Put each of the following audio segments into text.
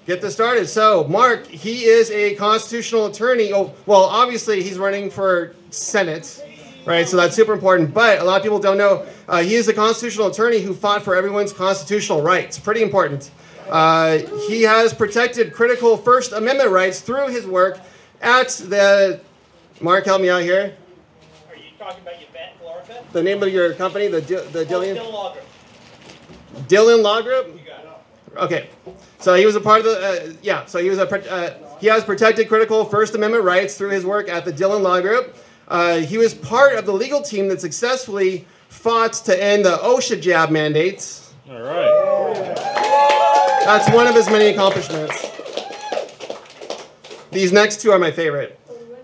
get this started. So, Mark, he is a constitutional attorney. Oh, well, obviously, he's running for Senate, right? So that's super important. But a lot of people don't know he is a constitutional attorney who fought for everyone's constitutional rights. Pretty important. He has protected critical First Amendment rights through his work at the... Mark, help me out here. Are you talking about your vet, Florida? The name of your company, the Dillon? Dillon Law Group. Dillon Law Group? You got it. Okay. So he was a part of the... so he was he has protected critical First Amendment rights through his work at the Dillon Law Group. He was part of the legal team that successfully fought to end the OSHA jab mandates. All right. That's one of his many accomplishments. These next two are my favorite.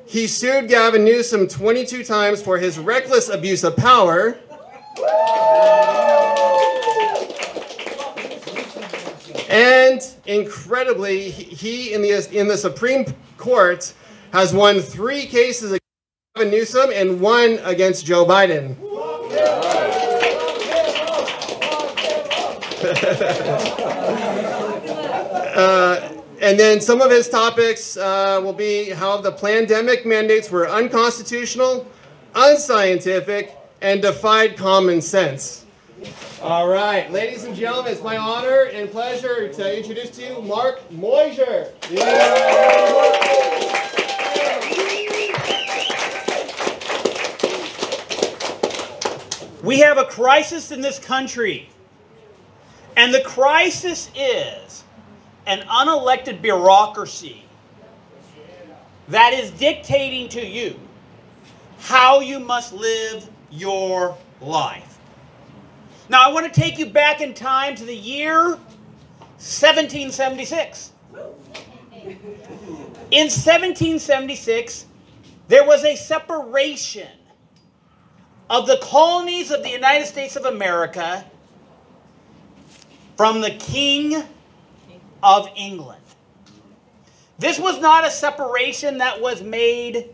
He sued Gavin Newsom 22 times for his reckless abuse of power. And incredibly, he in the Supreme Court has won 3 cases against Gavin Newsom and 1 against Joe Biden. And then some of his topics will be how the pandemic mandates were unconstitutional, unscientific, and defied common sense. All right, ladies and gentlemen, it's my honor and pleasure to introduce to you Mark Meuser. We have a crisis in this country, and the crisis is an unelected bureaucracy that is dictating to you how you must live your life. Now, I want to take you back in time to the year 1776. In 1776, there was a separation of the colonies of the United States of America from the King of England. This was not a separation that was made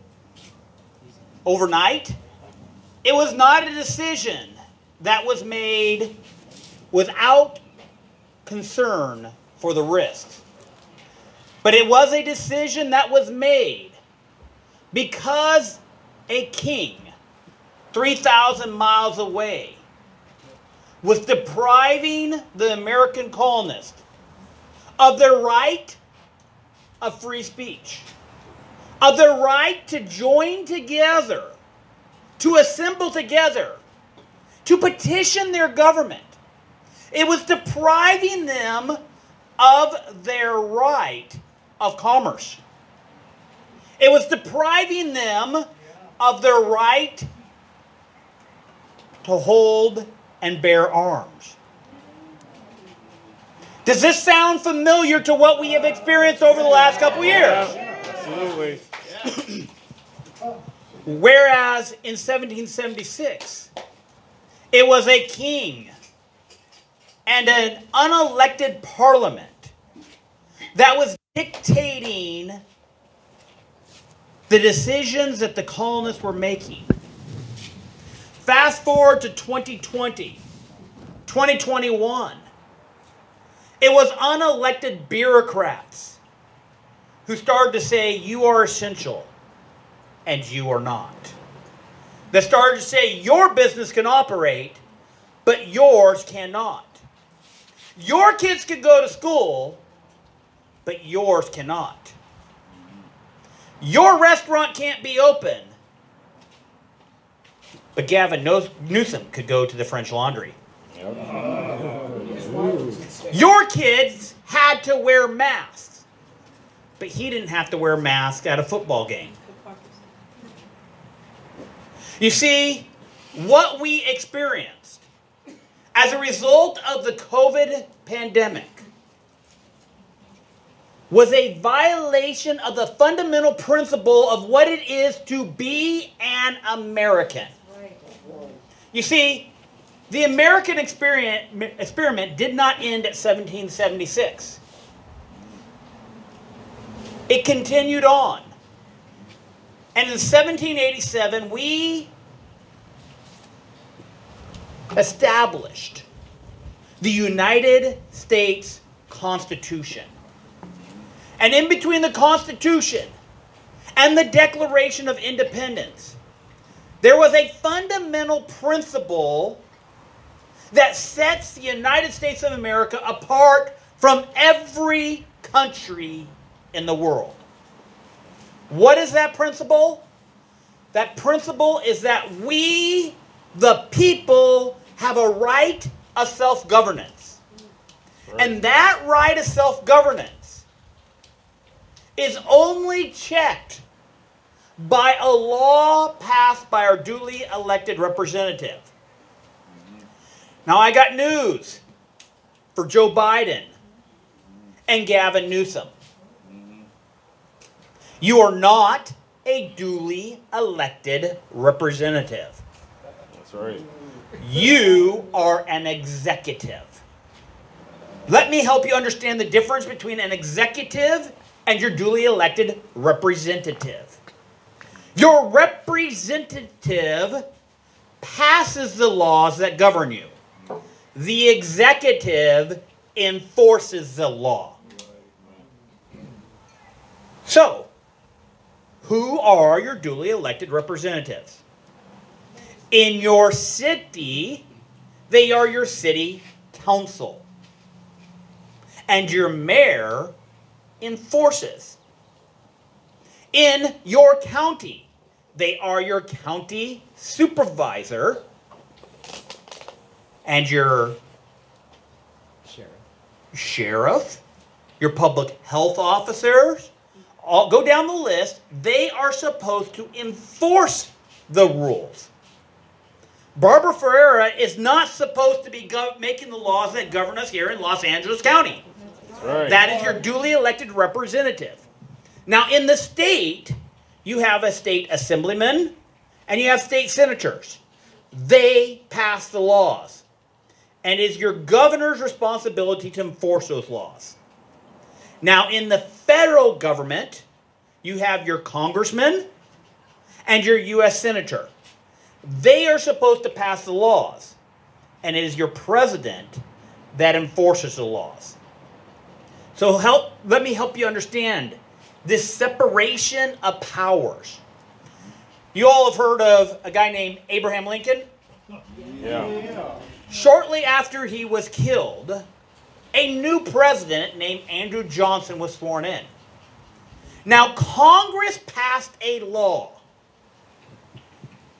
overnight. It was not a decision that was made without concern for the risks. But it was a decision that was made because a king 3,000 miles away was depriving the American colonists of their right of free speech, of their right to join together, to assemble together, to petition their government. It was depriving them of their right of commerce. It was depriving them of their right to hold and bear arms. Does this sound familiar to what we have experienced over the last couple years? Absolutely. Whereas in 1776, it was a king and an unelected parliament that was dictating the decisions that the colonists were making. Fast forward to 2020, 2021. It was unelected bureaucrats who started to say, you are essential and you are not. That started to say, your business can operate, but yours cannot. Your kids can go to school, but yours cannot. Your restaurant can't be open, but Gavin Newsom could go to the French Laundry. Your kids had to wear masks, but he didn't have to wear a mask at a football game. You see, what we experienced as a result of the COVID pandemic was a violation of the fundamental principle of what it is to be an American. You see, the American experiment did not end at 1776. It continued on. And in 1787, we established the United States Constitution. And in between the Constitution and the Declaration of Independence, there was a fundamental principle that sets the United States of America apart from every country in the world. What is that principle? That principle is that we, the people, have a right of self-governance. Right. And that right of self-governance is only checked by a law passed by our duly elected representative. Now, I got news for Joe Biden and Gavin Newsom. You are not a duly elected representative. That's right. You are an executive. Let me help you understand the difference between an executive and your duly elected representative. Your representative passes the laws that govern you. The executive enforces the law. So, who are your duly elected representatives? In your city, they are your city council. And your mayor enforces. In your county, they are your county supervisor and your sheriff, your public health officers. All go down the list. They are supposed to enforce the rules. Barbara Ferreira is not supposed to be making the laws that govern us here in Los Angeles County. Right. That is your duly elected representative. Now, in the state, you have a state assemblyman and you have state senators. They pass the laws. And it is your governor's responsibility to enforce those laws. Now, in the federal government, you have your congressman and your U.S. senator. They are supposed to pass the laws. And it is your president that enforces the laws. So let me help you understand this separation of powers. You all have heard of a guy named Abraham Lincoln? Yeah. Shortly after he was killed, a new president named Andrew Johnson was sworn in. Now, Congress passed a law.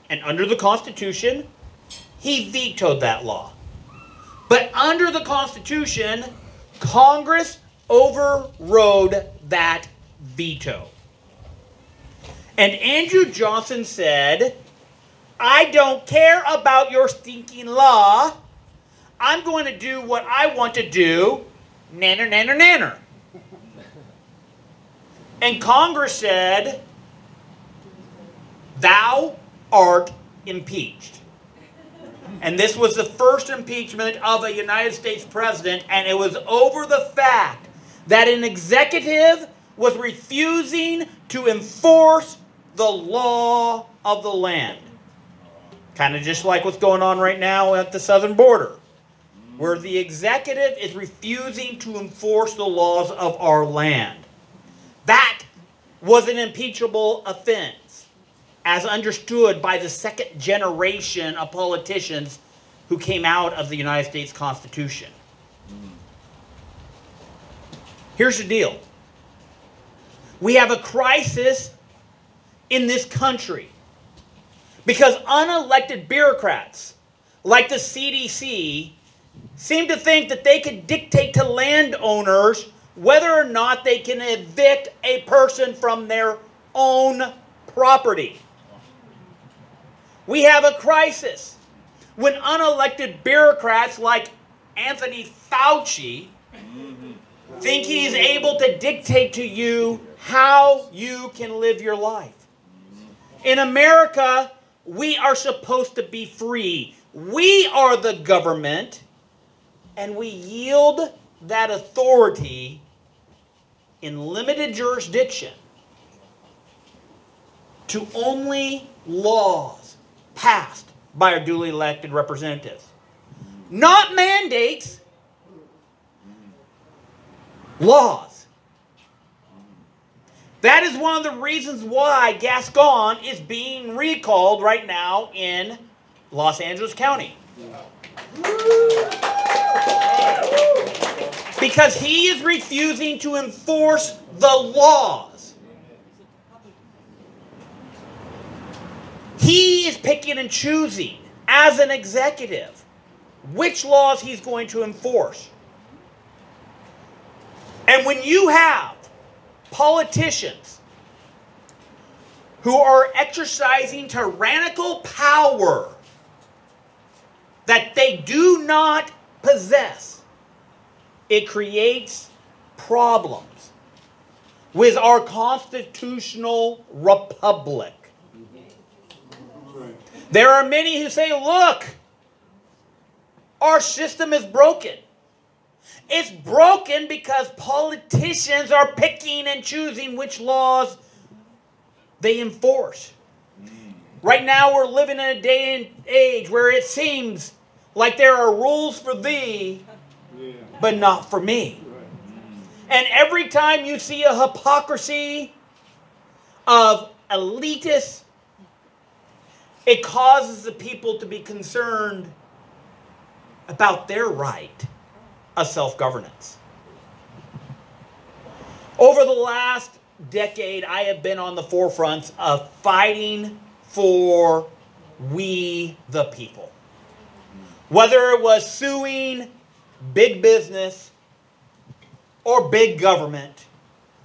And under the Constitution, he vetoed that law. But under the Constitution, Congress overrode that veto. And Andrew Johnson said, I don't care about your stinking law. I'm going to do what I want to do. Nanner, nanner, nanner. And Congress said, thou art impeached. And this was the first impeachment of a United States president, and it was over the fact that an executive was refusing to enforce the law of the land. Kind of just like what's going on right now at the southern border, where the executive is refusing to enforce the laws of our land. That was an impeachable offense, as understood by the second generation of politicians who came out of the United States Constitution. Here's the deal. We have a crisis in this country because unelected bureaucrats like the CDC seem to think that they can dictate to landowners whether or not they can evict a person from their own property. We have a crisis when unelected bureaucrats like Anthony Fauci think he's able to dictate to you how you can live your life. In America, we are supposed to be free. We are the government, and we yield that authority in limited jurisdiction to only laws passed by our duly elected representatives. Not mandates, laws. That is one of the reasons why Gascon is being recalled right now in Los Angeles County. Because he is refusing to enforce the laws. He is picking and choosing, as an executive, which laws he's going to enforce. And when you have politicians who are exercising tyrannical power that they do not possess, it creates problems with our constitutional republic. There are many who say, look, our system is broken. It's broken because politicians are picking and choosing which laws they enforce. Right now we're living in a day and age where it seems like there are rules for thee, but not for me. And every time you see a hypocrisy of elitists, it causes the people to be concerned about their right of self-governance. Over the last decade, I have been on the forefront of fighting for we the people. Whether it was suing big business or big government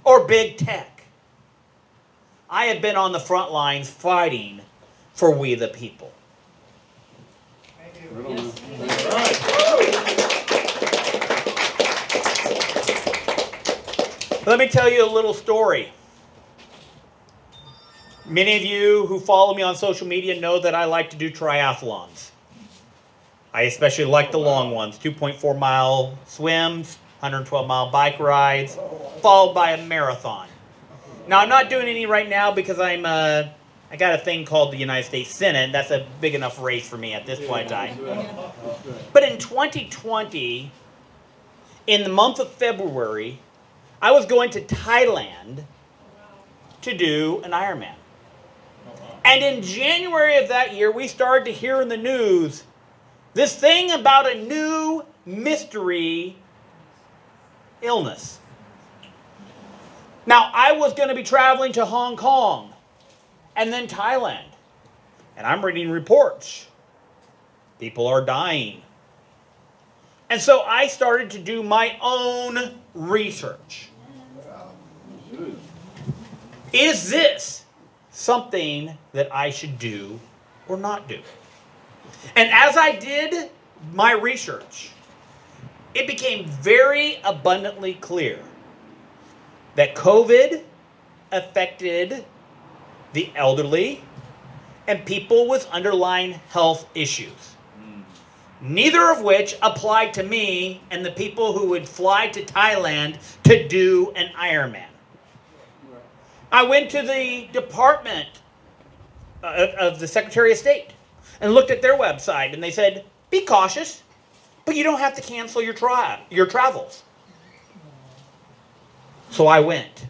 or big tech, I have been on the front lines fighting for we the people. Let me tell you a little story. Many of you who follow me on social media know that I like to do triathlons. I especially like the long ones, 2.4 mile swims, 112 mile bike rides, followed by a marathon. Now I'm not doing any right now because I got a thing called the United States Senate. That's a big enough race for me at this point in time. But in 2020, in the month of February, I was going to Thailand to do an Ironman. And in January of that year, we started to hear in the news this thing about a new mystery illness. Now, I was going to be traveling to Hong Kong and then Thailand. And I'm reading reports. People are dying. And so I started to do my own research. Is this something that I should do or not do? And as I did my research, it became very abundantly clear that COVID affected the elderly and people with underlying health issues. Neither of which applied to me and the people who would fly to Thailand to do an Ironman. I went to the Department of the Secretary of State and looked at their website, and they said, be cautious, but you don't have to cancel your travels. So I went.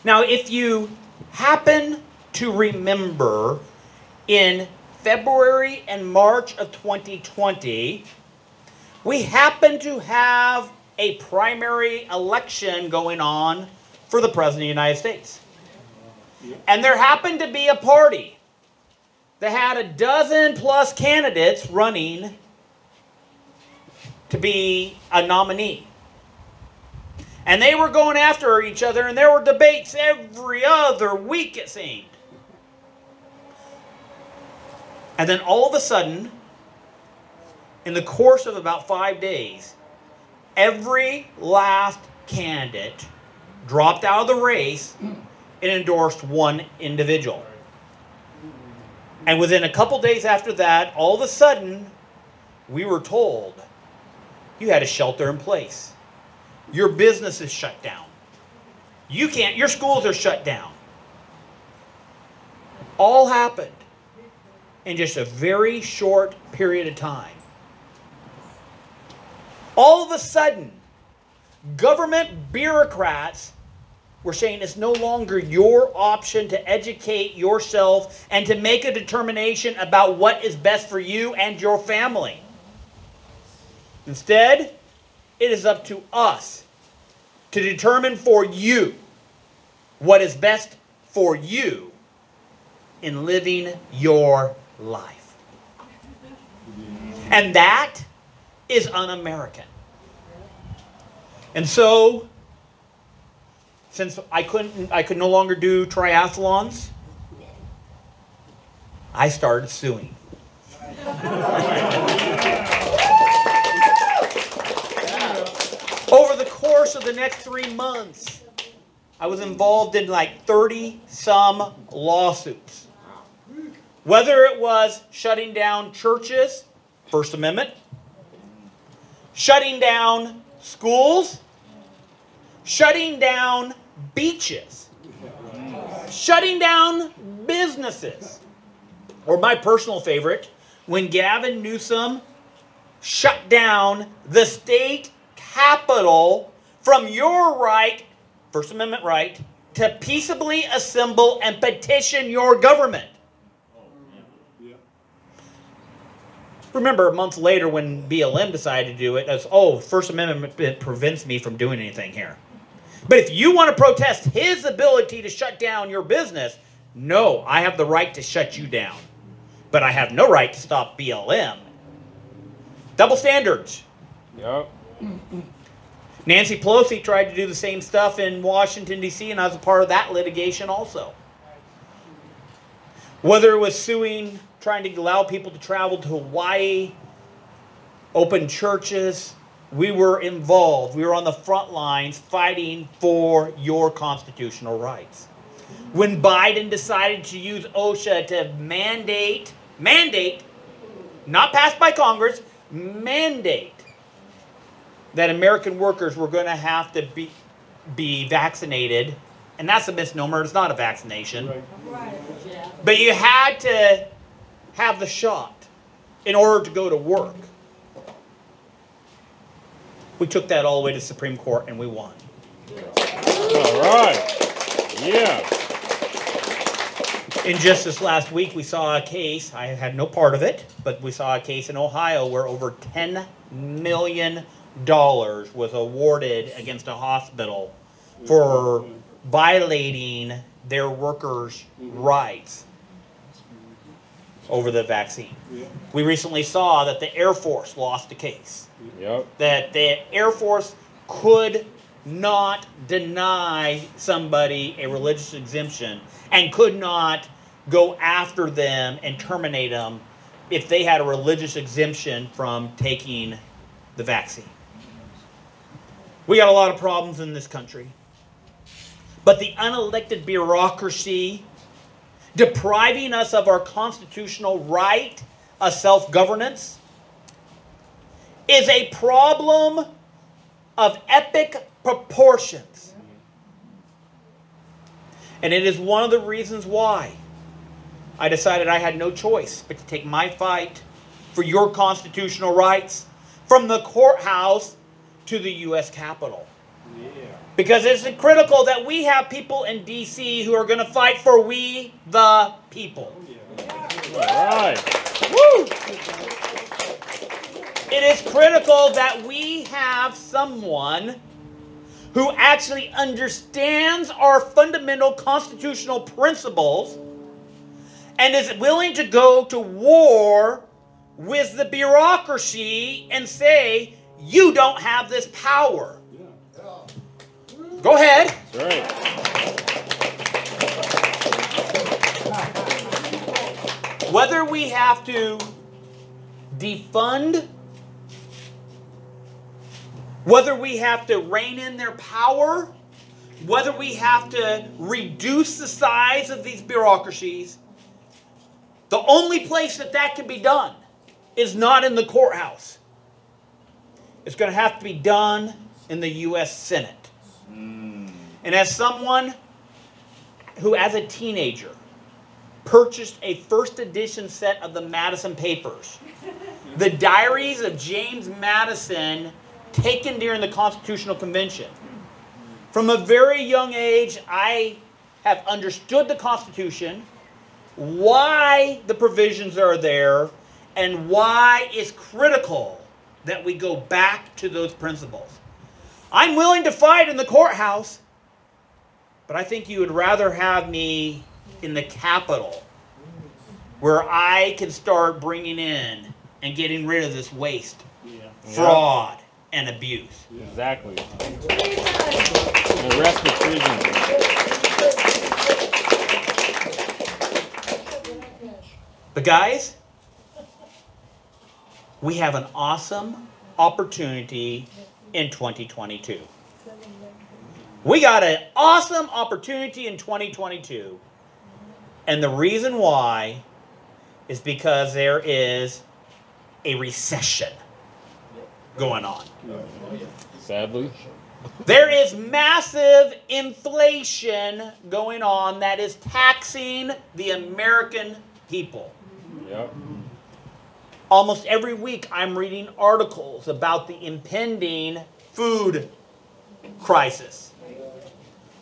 Now, if you happen to remember, in February and March of 2020, we happened to have a primary election going on for the President of the United States. And there happened to be a party that had a dozen plus candidates running to be a nominee. And they were going after each other, and there were debates every other week, it seemed. And then all of a sudden, in the course of about 5 days, every last candidate dropped out of the race and endorsed one individual. And within a couple days after that, all of a sudden, we were told, you had a shelter in place. Your business is shut down. Your schools are shut down. All happened in just a very short period of time. All of a sudden, government bureaucrats We're saying it's no longer your option to educate yourself and to make a determination about what is best for you and your family. Instead, it is up to us to determine for you what is best for you in living your life. And that is un-American. And so, since I could no longer do triathlons, I started suing. Over the course of the next 3 months, I was involved in like 30-some lawsuits. Whether it was shutting down churches, First Amendment, shutting down schools, shutting down beaches, shutting down businesses, or my personal favorite, when Gavin Newsom shut down the state capitol from your right, First Amendment right, to peaceably assemble and petition your government. Remember, a month later when BLM decided to do it, as First Amendment prevents me from doing anything here. But if you want to protest his ability to shut down your business, no, I have the right to shut you down. But I have no right to stop BLM. Double standards. Yep. Nancy Pelosi tried to do the same stuff in Washington, D.C., and I was a part of that litigation also. Whether it was suing, trying to allow people to travel to Hawaii, open churches, we were involved. We were on the front lines fighting for your constitutional rights. When Biden decided to use OSHA to mandate, not passed by Congress, mandate that American workers were going to have to be vaccinated, and that's a misnomer, it's not a vaccination. Right. But you had to have the shot in order to go to work. We took that all the way to the Supreme Court and we won. All right. Yeah. In just this last week, we saw a case, I had no part of it, but we saw a case in Ohio where over $10 million was awarded against a hospital for violating their workers' rights over the vaccine. We recently saw that the Air Force lost a case. Yep. That the Air Force could not deny somebody a religious exemption and could not go after them and terminate them if they had a religious exemption from taking the vaccine. We got a lot of problems in this country. But the unelected bureaucracy depriving us of our constitutional right of self-governance is a problem of epic proportions. And it is one of the reasons why I decided I had no choice but to take my fight for your constitutional rights from the courthouse to the U.S. Capitol. Yeah. Because it's critical that we have people in D.C. who are going to fight for we the people. All right. Woo! It is critical that we have someone who actually understands our fundamental constitutional principles and is willing to go to war with the bureaucracy and say, you don't have this power. Go ahead. That's right. Whether we have to defund, whether we have to rein in their power, whether we have to reduce the size of these bureaucracies, the only place that that can be done is not in the courthouse. It's going to have to be done in the U.S. Senate. And as someone who, as a teenager, purchased a first edition set of the Madison Papers, the diaries of James Madison taken during the Constitutional Convention, From a very young age, I have understood the Constitution, why the provisions are there, and why it's critical that we go back to those principles. I'm willing to fight in the courthouse, but I think you would rather have me in the Capitol, where I can start bringing in and getting rid of this waste, fraud, and abuse. Exactly. The rest is prison. But guys, we have an awesome opportunity in 2022. We got an awesome opportunity in 2022. And the reason why is because there is a recession going on. Sadly. There is massive inflation going on that is taxing the American people. Yep. Almost every week I'm reading articles about the impending food crisis.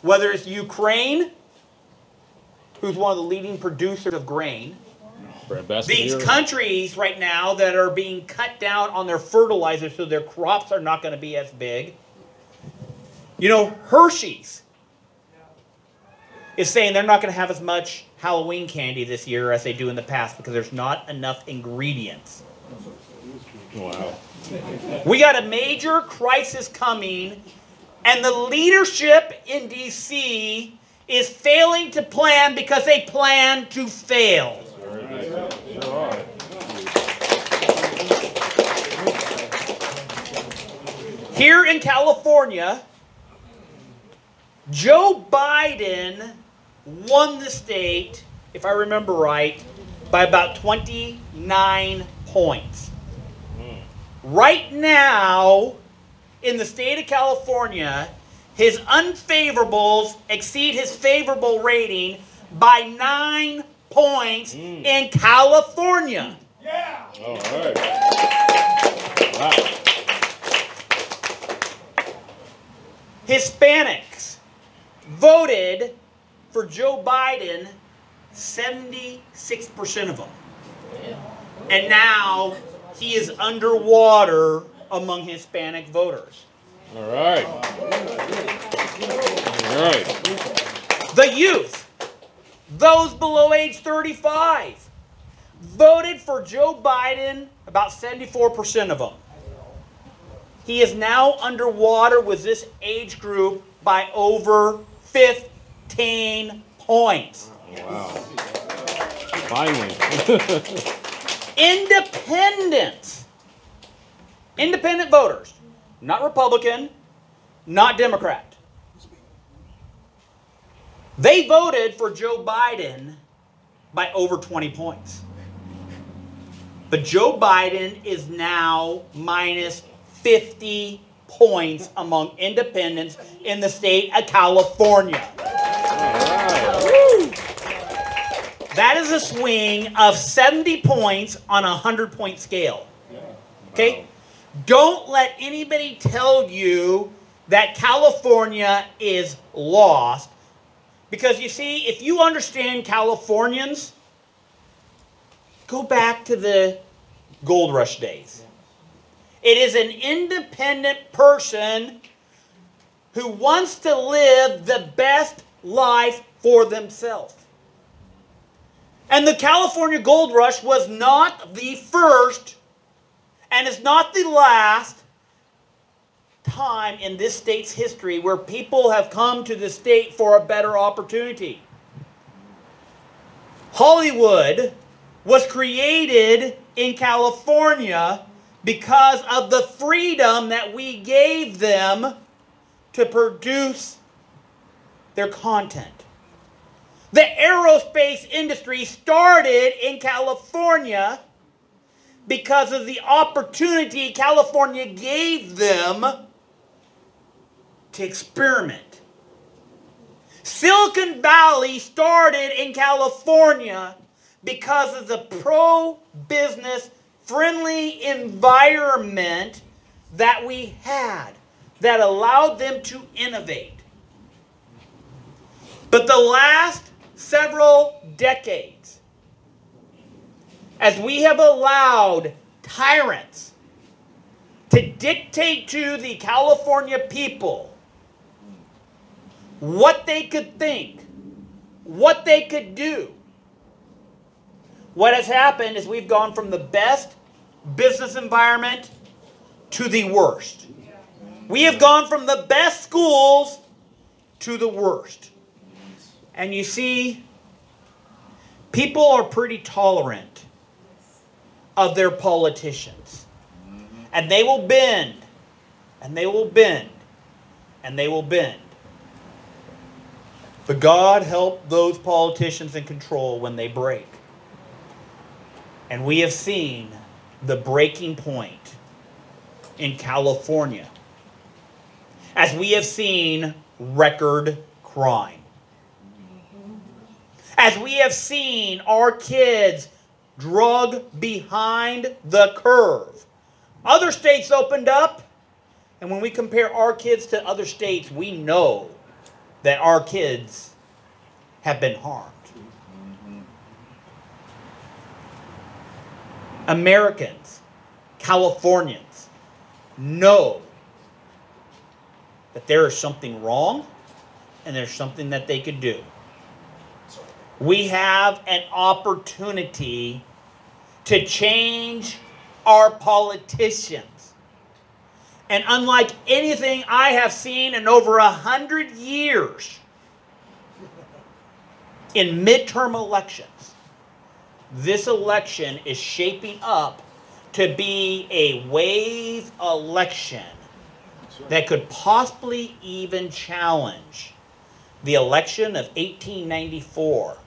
Whether it's Ukraine, who's one of the leading producers of grain, these countries right now that are being cut down on their fertilizer so their crops are not going to be as big. You know, Hershey's is saying they're not going to have as much Halloween candy this year as they do in the past because there's not enough ingredients. Wow. We got a major crisis coming, and the leadership in D.C. is failing to plan because they plan to fail. Sure are. Here in California, Joe Biden won the state, if I remember right, by about 29 points. Right now, in the state of California, his unfavorables exceed his favorable rating by 9 points in California. Yeah. All right. Wow. Hispanics voted for Joe Biden, 76% of them. And now he is underwater among Hispanic voters. All right. All right. The youth, those below age 35, voted for Joe Biden, about 74% of them. He is now underwater with this age group by over 15 points. Wow. Finally. Independent voters, not Republican, not Democrat. They voted for Joe Biden by over 20 points. But Joe Biden is now minus 50 points among independents in the state of California. Woo! That is a swing of 70 points on a 100-point scale. Okay? Don't let anybody tell you that California is lost. Because you see, if you understand Californians, go back to the gold rush days. It is an independent person who wants to live the best life for themselves. And the California gold rush was not the first and is not the last time in this state's history where people have come to the state for a better opportunity. Hollywood was created in California because of the freedom that we gave them to produce their content. The aerospace industry started in California because of the opportunity California gave them to experiment. Silicon Valley started in California because of the pro-business friendly environment that we had that allowed them to innovate. But the last several decades, as we have allowed tyrants to dictate to the California people what they could think, what they could do, what has happened is we've gone from the best business environment to the worst. We have gone from the best schools to the worst. And you see, people are pretty tolerant of their politicians. And they will bend, and they will bend, and they will bend. But God help those politicians in control when they break. And we have seen the breaking point in California, as we have seen record crime. As we have seen our kids drug behind the curve. Other states opened up, and when we compare our kids to other states, we know that our kids have been harmed. Americans, Californians, know that there is something wrong and there's something that they could do. We have an opportunity to change our politicians. And unlike anything I have seen in over 100 years in midterm elections, this election is shaping up to be a wave election that could possibly even challenge the election of 1894,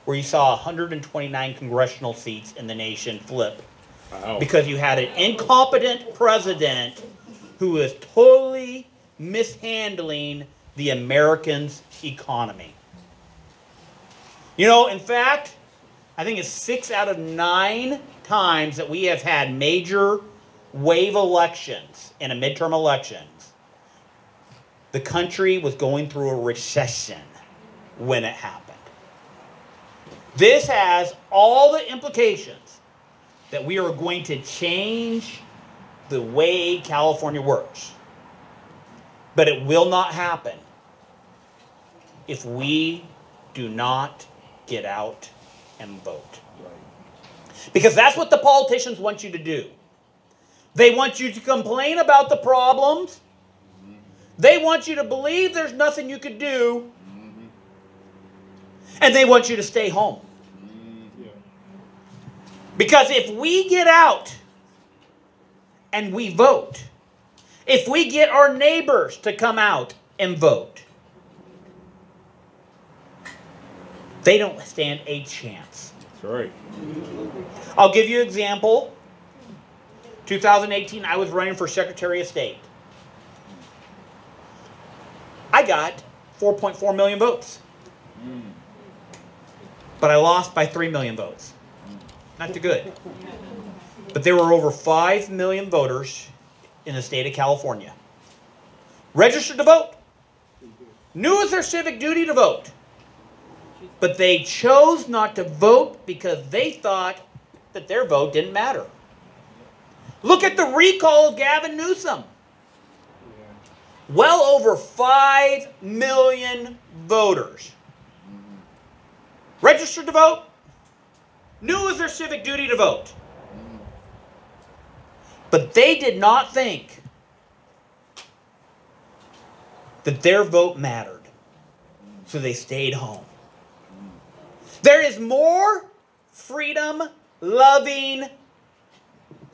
where you saw 129 congressional seats in the nation flip. Wow. Because you had an incompetent president who was totally mishandling the Americans' economy. You know, in fact, I think it's 6 out of 9 times that we have had major wave elections in a midterm elections, the country was going through a recession when it happened. This has all the implications that we are going to change the way California works. But it will not happen if we do not get out and vote. Because that's what the politicians want you to do. They want you to complain about the problems. They want you to believe there's nothing you could do. And they want you to stay home. Because if we get out and we vote, if we get our neighbors to come out and vote, they don't stand a chance. That's right. I'll give you an example. 2018, I was running for Secretary of State. I got 4.4 million votes. But I lost by 3 million votes. Not too good. But there were over 5 million voters in the state of California. Registered to vote. Knew it was their civic duty to vote. But they chose not to vote because they thought that their vote didn't matter. Look at the recall of Gavin Newsom. Well over 5 million voters registered to vote, knew it was their civic duty to vote. But they did not think that their vote mattered. So they stayed home. There is more freedom-loving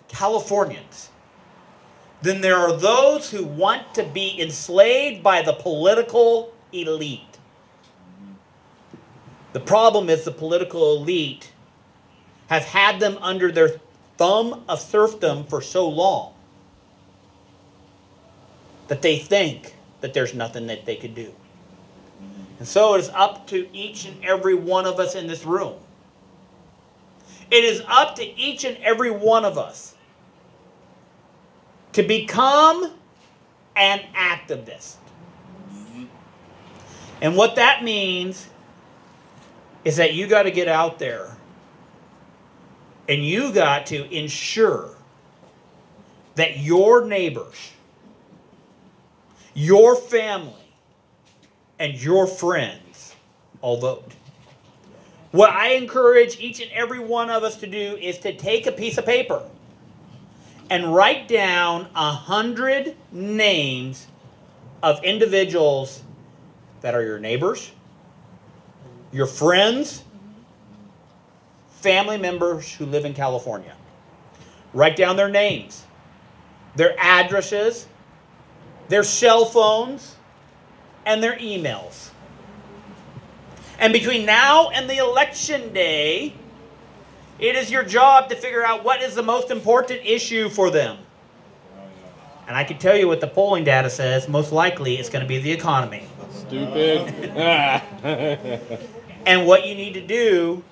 Californians than there are those who want to be enslaved by the political elite. The problem is the political elite have had them under their thumb of serfdom for so long that they think that there's nothing that they could do. And so it is up to each and every one of us in this room. It is up to each and every one of us to become an activist. And what that means is that you got to get out there and you got to ensure that your neighbors, your family, and your friends all vote. What I encourage each and every one of us to do is to take a piece of paper and write down 100 names of individuals that are your neighbors, your friends, family members who live in California. Write down their names, their addresses, their cell phones, and their emails. And between now and the election day, it is your job to figure out what is the most important issue for them. And I can tell you what the polling data says, most likely it's going to be the economy. Stupid. And what you need to do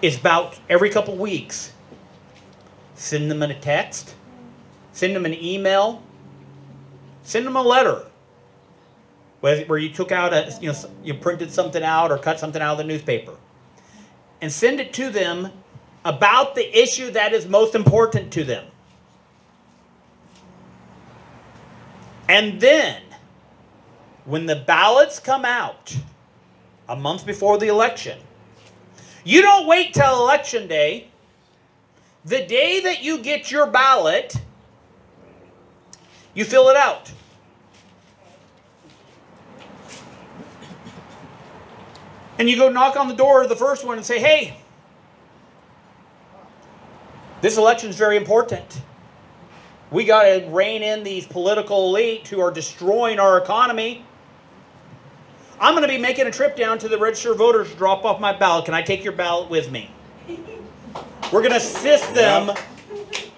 is about every couple weeks, send them a text, send them an email, send them a letter. Where you took out you printed something out or cut something out of the newspaper. And send it to them about the issue that is most important to them. And then, when the ballots come out a month before the election, you don't wait till election day. The day that you get your ballot, you fill it out. And you go knock on the door of the first one and say, hey, this election is very important. We got to rein in these political elite who are destroying our economy. I'm going to be making a trip down to the registered voters to drop off my ballot. Can I take your ballot with me? We're going to assist them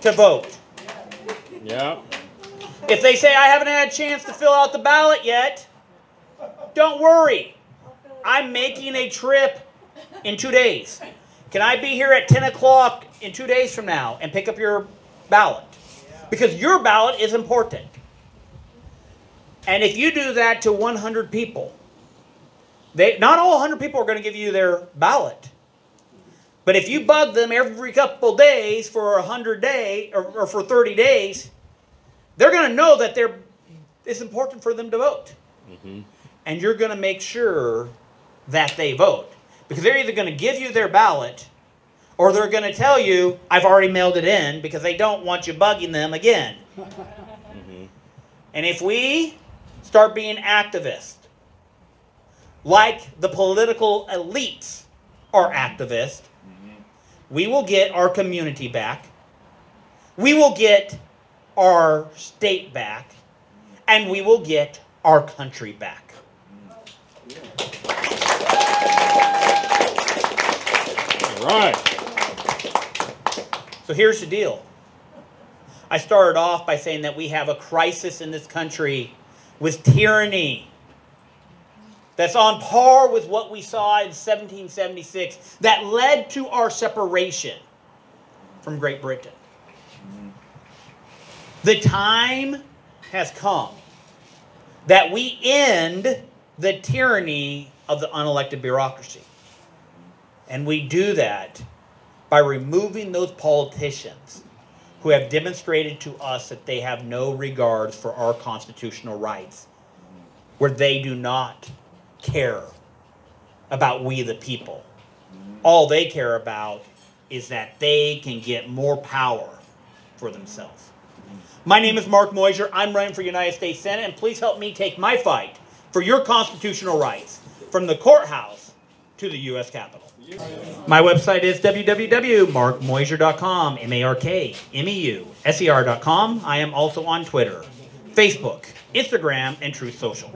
to vote. Yeah. If they say, I haven't had a chance to fill out the ballot yet, don't worry. I'm making a trip in 2 days. Can I be here at 10 o'clock in 2 days from now and pick up your ballot? Because your ballot is important. And if you do that to 100 people, not all 100 people are going to give you their ballot. But if you bug them every couple days for 100 days or for 30 days, they're going to know that it's important for them to vote. Mm-hmm. And you're going to make sure that they vote. Because they're either going to give you their ballot or they're going to tell you, I've already mailed it in, because they don't want you bugging them again. Mm-hmm. And if we start being activists, like the political elites are activists, we will get our community back, we will get our state back, and we will get our country back. All right. So here's the deal. I started off by saying that we have a crisis in this country with tyranny that's on par with what we saw in 1776 that led to our separation from Great Britain. The time has come that we end the tyranny of the unelected bureaucracy. And we do that by removing those politicians who have demonstrated to us that they have no regards for our constitutional rights, where they do not care about we the people. All they care about is that they can get more power for themselves. My name is Mark Meuser. I'm running for United States Senate, and please help me take my fight for your constitutional rights from the courthouse to the U.S. Capitol. My website is www.markmeuser.com, markmeuser.com. I am also on Twitter, Facebook, Instagram, and Truth Social.